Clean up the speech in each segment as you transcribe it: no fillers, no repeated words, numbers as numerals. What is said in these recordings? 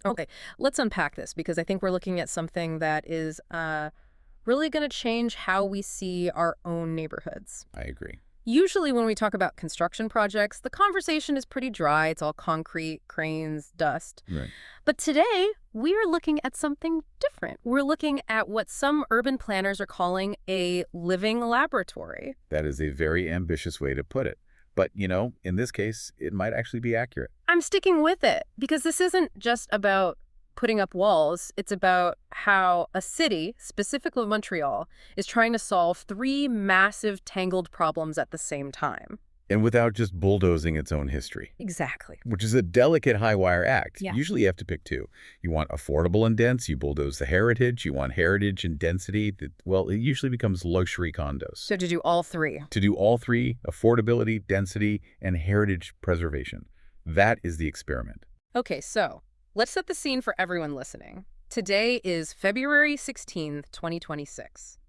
Okay, let's unpack this because I think we're looking at something that is really going to change how we see our own neighborhoods. I agree. Usually when we talk about construction projects, the conversation is pretty dry. It's all concrete, cranes, dust. Right. But today, we are looking at something different. We're looking at what some urban planners are calling a living laboratory. That is a very ambitious way to put it. But, in this case, it might actually be accurate. I'm sticking with it because this isn't just about putting up walls. It's about how a city, specifically Montreal, is trying to solve three massive tangled problems at the same time. And without just bulldozing its own history. Exactly. Which is a delicate high-wire act. Yeah. Usually you have to pick two. You want affordable and dense, you bulldoze the heritage. You want heritage and density. Well, it usually becomes luxury condos. So to do all three. To do all three, affordability, density, and heritage preservation. That is the experiment. Okay, so let's set the scene for everyone listening. Today is February 16th, 2026.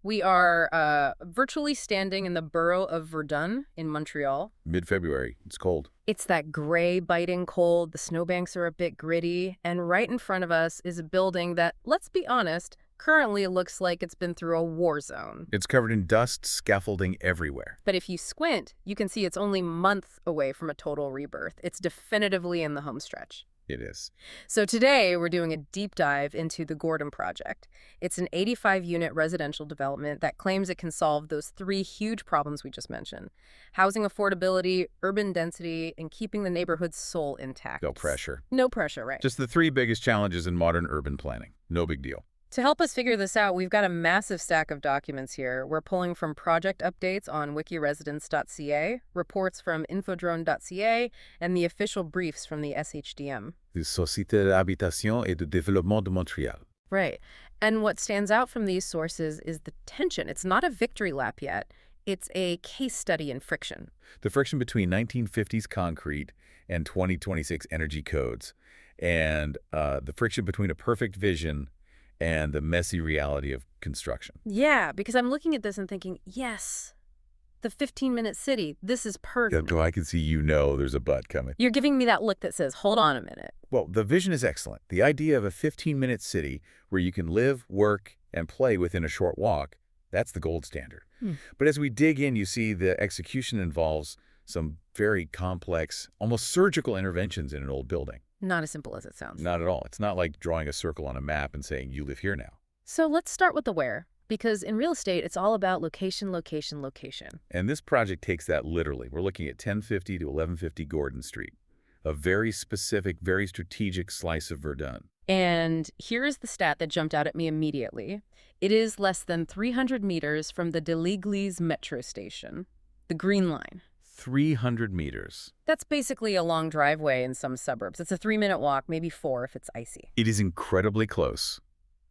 We are virtually standing in the borough of Verdun in Montreal. Mid-February. It's cold. It's that gray, biting cold. The snowbanks are a bit gritty. And right in front of us is a building that, let's be honest, currently looks like it's been through a war zone. It's covered in dust, scaffolding everywhere. But if you squint, you can see it's only months away from a total rebirth. It's definitively in the home stretch. It is. So today, we're doing a deep dive into the Gordon Project. It's an 85-unit residential development that claims it can solve those three huge problems we just mentioned: housing affordability, urban density, and keeping the neighborhood's soul intact. No pressure. No pressure, right? Just the three biggest challenges in modern urban planning. No big deal. To help us figure this out, we've got a massive stack of documents here. We're pulling from project updates on wikiresidence.ca, reports from infodrone.ca, and the official briefs from the SHDM. The Société d'Habitation et de Développement de Montréal. Right. And what stands out from these sources is the tension. It's not a victory lap yet. It's a case study in friction. The friction between 1950s concrete and 2026 energy codes, and the friction between a perfect vision and the messy reality of construction. Yeah, because I'm looking at this and thinking, yes, the 15-minute city, this is perfect. I can see there's a but coming. You're giving me that look that says, hold on a minute. Well, the vision is excellent. The idea of a 15-minute city where you can live, work, and play within a short walk, that's the gold standard. But as we dig in, you see the execution involves some very complex, almost surgical interventions in an old building. Not as simple as it sounds. Not at all. It's not like drawing a circle on a map and saying, you live here now. So let's start with the where, because in real estate, it's all about location, location, location. And this project takes that literally. We're looking at 1050 to 1150 Gordon Street, a very specific, very strategic slice of Verdun. And here is the stat that jumped out at me immediately. It is less than 300 meters from the de l'Église metro station, the Green Line. 300 meters. That's basically a long driveway in some suburbs. It's a 3-minute walk, maybe 4 if it's icy. It is incredibly close.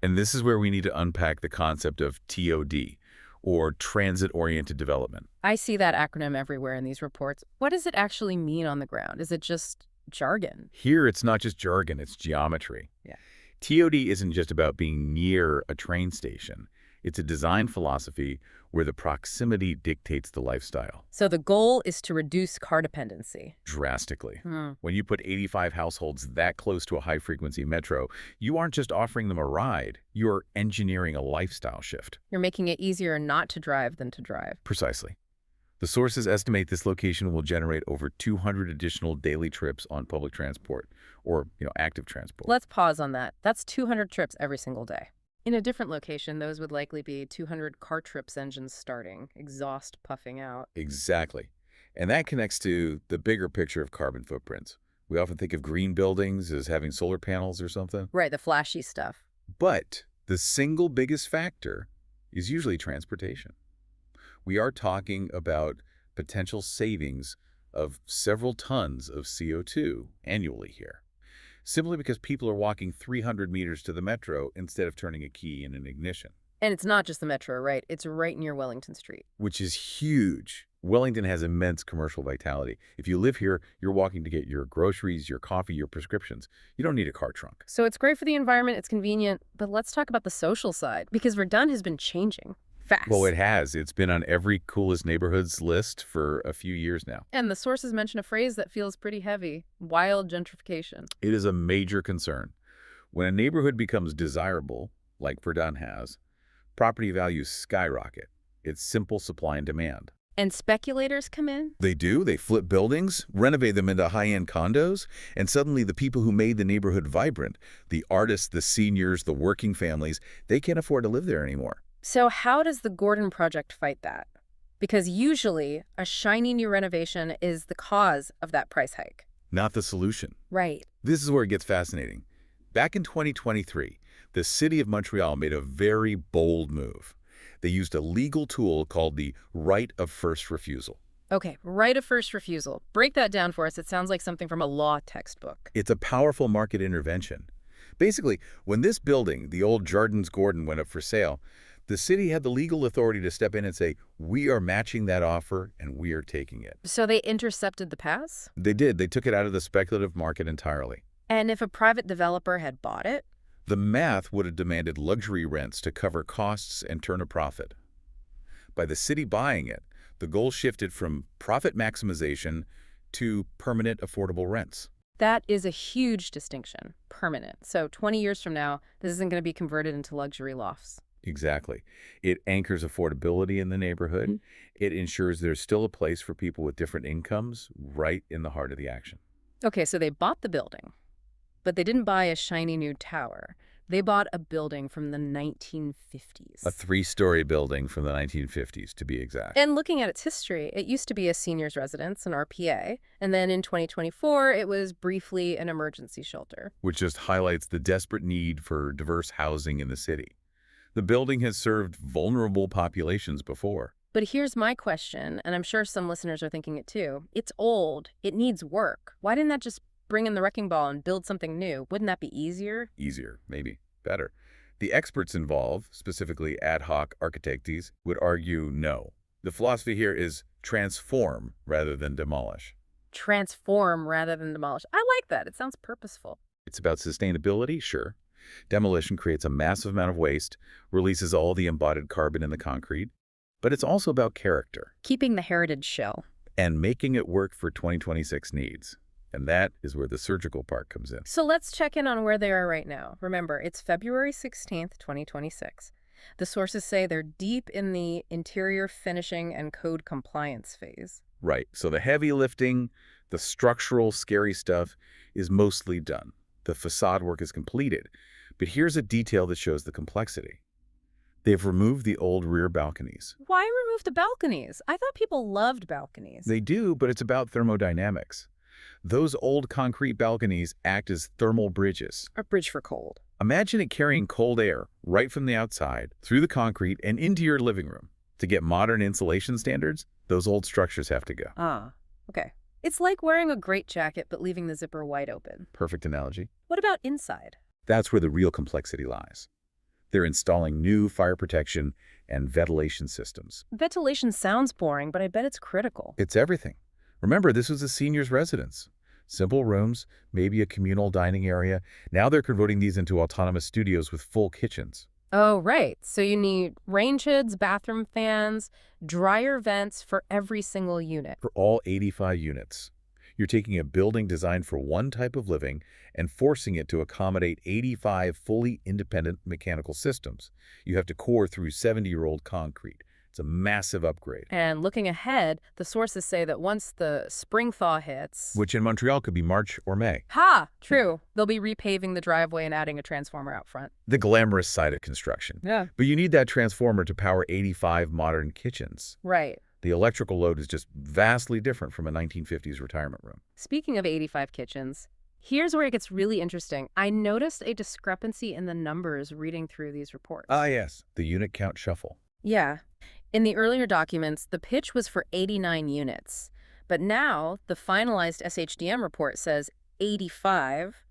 And this is where we need to unpack the concept of TOD, or transit-oriented development. I see that acronym everywhere in these reports. What does it actually mean on the ground? Is it just jargon? Here, it's not just jargon, it's geometry. Yeah. TOD isn't just about being near a train station. It's a design philosophy where the proximity dictates the lifestyle. So the goal is to reduce car dependency. Drastically. When you put 85 households that close to a high-frequency metro, you aren't just offering them a ride, you're engineering a lifestyle shift. You're making it easier not to drive than to drive. Precisely. The sources estimate this location will generate over 200 additional daily trips on public transport, or active transport. Let's pause on that. That's 200 trips every single day. In a different location, those would likely be 200 car trips engines starting, exhaust puffing out. Exactly. And that connects to the bigger picture of carbon footprints. We often think of green buildings as having solar panels or something. Right, the flashy stuff. But the single biggest factor is usually transportation. We are talking about potential savings of several tons of CO2 annually here, simply because people are walking 300 meters to the metro instead of turning a key in an ignition. And it's not just the metro, right? It's right near Wellington Street. Which is huge. Wellington has immense commercial vitality. If you live here, you're walking to get your groceries, your coffee, your prescriptions. You don't need a car trunk. So it's great for the environment, it's convenient, but let's talk about the social side, because Verdun has been changing. Well, Fast. it has. It's been on every coolest neighborhoods list for a few years now. And the sources mention a phrase that feels pretty heavy: wild gentrification. It is a major concern. When a neighborhood becomes desirable, like Verdun has, property values skyrocket. It's simple supply and demand. And speculators come in? They do. They flip buildings, renovate them into high-end condos, and suddenly the people who made the neighborhood vibrant, the artists, the seniors, the working families, they can't afford to live there anymore. So how does the Gordon Project fight that? Because usually a shiny new renovation is the cause of that price hike. Not the solution. Right. This is where it gets fascinating. Back in 2023, the city of Montreal made a very bold move. They used a legal tool called the right of first refusal. Okay, right of first refusal. Break that down for us. It sounds like something from a law textbook. It's a powerful market intervention. Basically, when this building, the old Jardins Gordon, went up for sale, the city had the legal authority to step in and say, we are matching that offer and we are taking it. So they intercepted the pass? They did. They took it out of the speculative market entirely. And if a private developer had bought it? The math would have demanded luxury rents to cover costs and turn a profit. By the city buying it, the goal shifted from profit maximization to permanent affordable rents. That is a huge distinction. Permanent. So 20 years from now, this isn't going to be converted into luxury lofts. Exactly. It anchors affordability in the neighborhood. It ensures there's still a place for people with different incomes right in the heart of the action. Okay, so they bought the building, but they didn't buy a shiny new tower. They bought a building from the 1950s. A three-story building from the 1950s, to be exact. And looking at its history, it used to be a seniors residence, an RPA, and then in 2024, it was briefly an emergency shelter. Which just highlights the desperate need for diverse housing in the city. The building has served vulnerable populations before. But here's my question, and I'm sure some listeners are thinking it too. It's old. It needs work. Why didn't that just bring in the wrecking ball and build something new? Wouldn't that be easier? Easier, maybe. Better. The experts involved, specifically ad hoc architects, would argue no. The philosophy here is transform rather than demolish. Transform rather than demolish. I like that. It sounds purposeful. It's about sustainability, sure. Demolition creates a massive amount of waste, releases all the embodied carbon in the concrete, but it's also about character. Keeping the heritage shell. And making it work for 2026 needs. And that is where the surgical part comes in. So let's check in on where they are right now. Remember, it's February 16th, 2026. The sources say they're deep in the interior finishing and code compliance phase. Right. So the heavy lifting, the structural, scary stuff is mostly done. The facade work is completed. But here's a detail that shows the complexity. They've removed the old rear balconies. Why remove the balconies? I thought people loved balconies. They do, but it's about thermodynamics. Those old concrete balconies act as thermal bridges. A bridge for cold. Imagine it carrying cold air right from the outside, through the concrete, and into your living room. To get modern insulation standards, those old structures have to go. Ah, okay. It's like wearing a great jacket but leaving the zipper wide open. Perfect analogy. What about inside? That's where the real complexity lies. They're installing new fire protection and ventilation systems. Ventilation sounds boring, but I bet it's critical. It's everything. Remember, this was a senior's residence. Simple rooms, maybe a communal dining area. Now they're converting these into autonomous studios with full kitchens. Oh, right. So you need range hoods, bathroom fans, dryer vents for every single unit. For all 85 units. You're taking a building designed for one type of living and forcing it to accommodate 85 fully independent mechanical systems. You have to core through 70-year-old concrete. It's a massive upgrade. And looking ahead, the sources say that once the spring thaw hits... Which in Montreal could be March or May. Ha! True. They'll be repaving the driveway and adding a transformer out front. The glamorous side of construction. Yeah. But you need that transformer to power 85 modern kitchens. Right. The electrical load is just vastly different from a 1950s retirement room. Speaking of 85 kitchens, here's where it gets really interesting. I noticed a discrepancy in the numbers reading through these reports. Ah, yes. The unit count shuffle. Yeah. In the earlier documents, the pitch was for 89 units. But now, the finalized SHDM report says 85.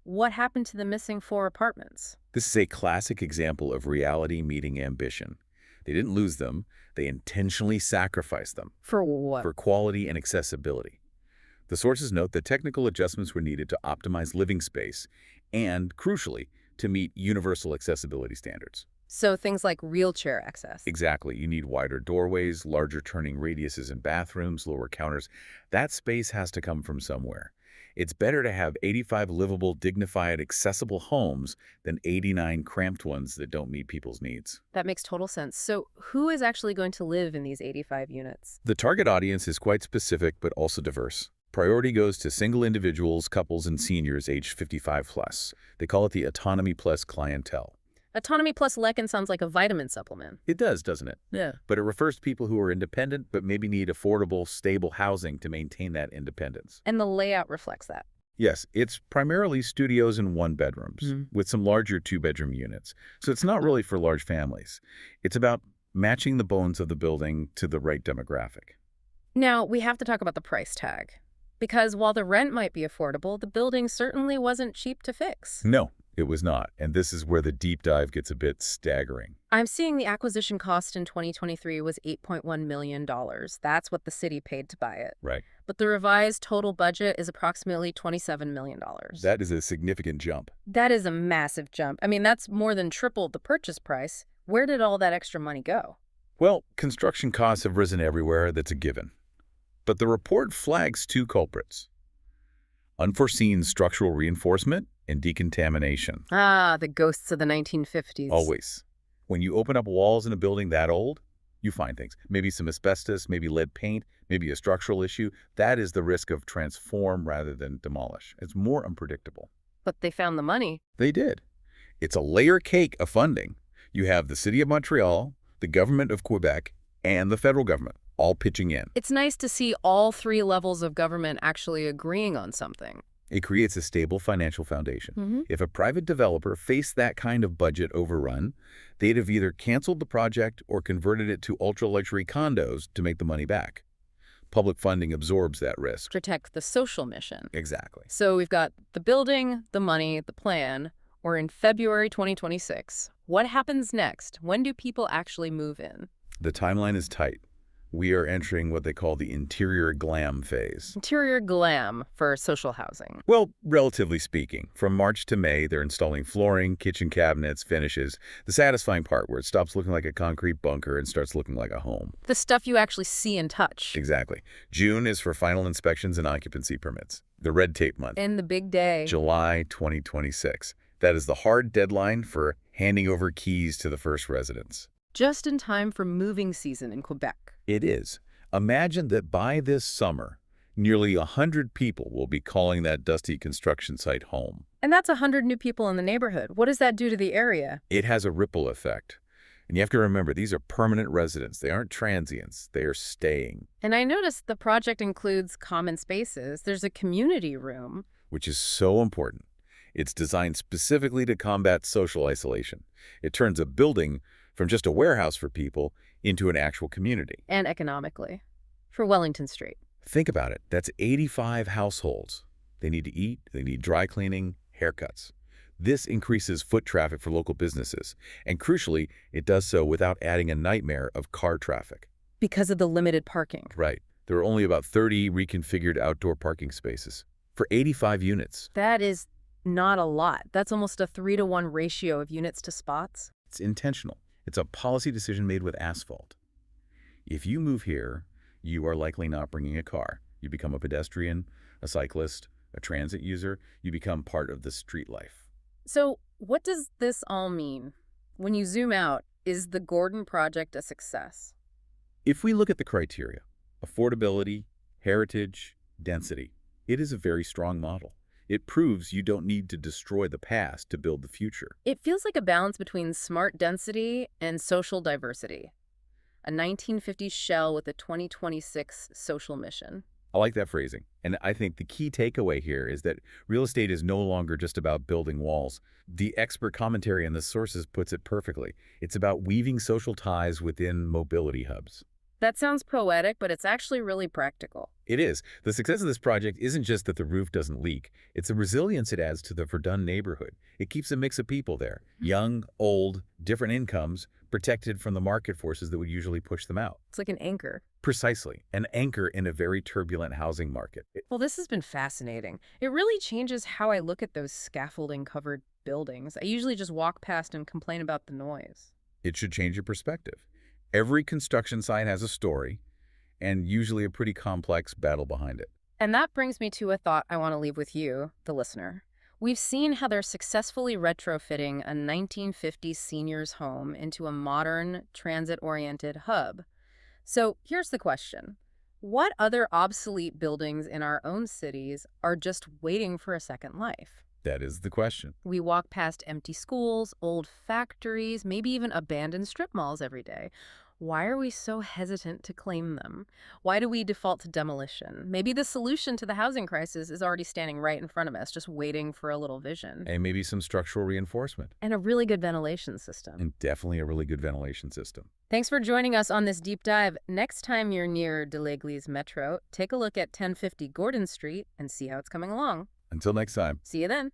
What happened to the missing 4 apartments? This is a classic example of reality meeting ambition. They didn't lose them. They intentionally sacrificed them. For what? For quality and accessibility. The sources note that technical adjustments were needed to optimize living space and, crucially, to meet universal accessibility standards. So things like wheelchair access. Exactly. You need wider doorways, larger turning radiuses in bathrooms, lower counters. That space has to come from somewhere. It's better to have 85 livable, dignified, accessible homes than 89 cramped ones that don't meet people's needs. That makes total sense. So who is actually going to live in these 85 units? The target audience is quite specific but also diverse. Priority goes to single individuals, couples, and seniors aged 55 plus. They call it the Autonomy Plus clientele. Autonomy Plus Leckin sounds like a vitamin supplement. It does, doesn't it? Yeah. But it refers to people who are independent but maybe need affordable, stable housing to maintain that independence. And the layout reflects that. Yes, it's primarily studios and one-bedrooms, with some larger two-bedroom units. So it's not really for large families. It's about matching the bones of the building to the right demographic. Now, we have to talk about the price tag. Because while the rent might be affordable, the building certainly wasn't cheap to fix. No, it was not. And this is where the deep dive gets a bit staggering. I'm seeing the acquisition cost in 2023 was $8.1 million. That's what the city paid to buy it. Right. But the revised total budget is approximately $27 million. That is a significant jump. That is a massive jump. I mean, that's more than triple the purchase price. Where did all that extra money go? Well, construction costs have risen everywhere. That's a given. But the report flags two culprits: unforeseen structural reinforcement and decontamination. Ah, the ghosts of the 1950s. Always. When you open up walls in a building that old, you find things. Maybe some asbestos, maybe lead paint, maybe a structural issue. That is the risk of transform rather than demolish. It's more unpredictable. But they found the money. They did. It's a layer cake of funding. You have the City of Montreal, the government of Quebec, and the federal government all pitching in. It's nice to see all three levels of government actually agreeing on something. It creates a stable financial foundation. If a private developer faced that kind of budget overrun, they'd have either canceled the project or converted it to ultra-luxury condos to make the money back. Public funding absorbs that risk. Protect the social mission. Exactly. So we've got the building, the money, the plan. We're in February 2026. What happens next? When do people actually move in? The timeline is tight. We are entering what they call the interior glam phase. Interior glam for social housing. Well, relatively speaking. From March to May, they're installing flooring, kitchen cabinets, finishes. The satisfying part where it stops looking like a concrete bunker and starts looking like a home. The stuff you actually see and touch. Exactly. June is for final inspections and occupancy permits. The red tape month. And the big day. July 2026. That is the hard deadline for handing over keys to the first residents. Just in time for moving season in Quebec. It is. Imagine that by this summer, nearly 100 people will be calling that dusty construction site home. And that's 100 new people in the neighborhood. What does that do to the area? It has a ripple effect. And you have to remember, these are permanent residents. They aren't transients. They are staying. And I noticed the project includes common spaces. There's a community room. Which is so important. It's designed specifically to combat social isolation. It turns a building from just a warehouse for people into an actual community. And economically. For Wellington Street. Think about it. That's 85 households. They need to eat, they need dry cleaning, haircuts. This increases foot traffic for local businesses. And crucially, it does so without adding a nightmare of car traffic. Because of the limited parking. Right. There are only about 30 reconfigured outdoor parking spaces for 85 units. That is not a lot. That's almost a 3-to-1 ratio of units to spots. It's intentional. It's a policy decision made with asphalt. If you move here, you are likely not bringing a car. You become a pedestrian, a cyclist, a transit user. You become part of the street life. So what does this all mean? When you zoom out, is the Gordon project a success? If we look at the criteria, affordability, heritage, density, it is a very strong model. It proves you don't need to destroy the past to build the future. It feels like a balance between smart density and social diversity. A 1950s shell with a 2026 social mission. I like that phrasing. And I think the key takeaway here is that real estate is no longer just about building walls. The expert commentary in the sources puts it perfectly. It's about weaving social ties within mobility hubs. That sounds poetic, but it's actually really practical. It is. The success of this project isn't just that the roof doesn't leak. It's the resilience it adds to the Verdun neighborhood. It keeps a mix of people there. Young, old, different incomes, protected from the market forces that would usually push them out. It's like an anchor. Precisely. An anchor in a very turbulent housing market. Well, this has been fascinating. It really changes how I look at those scaffolding-covered buildings. I usually just walk past and complain about the noise. It should change your perspective. Every construction site has a story, and usually a pretty complex battle behind it. And that brings me to a thought I want to leave with you, the listener. We've seen how they're successfully retrofitting a 1950s seniors' home into a modern, transit-oriented hub. So here's the question. What other obsolete buildings in our own cities are just waiting for a second life? That is the question. We walk past empty schools, old factories, maybe even abandoned strip malls every day. Why are we so hesitant to claim them? Why do we default to demolition? Maybe the solution to the housing crisis is already standing right in front of us, just waiting for a little vision. And maybe some structural reinforcement. And a really good ventilation system. And definitely a really good ventilation system. Thanks for joining us on this deep dive. Next time you're near de l'Église Metro, take a look at 1050 Gordon Street and see how it's coming along. Until next time. See you then.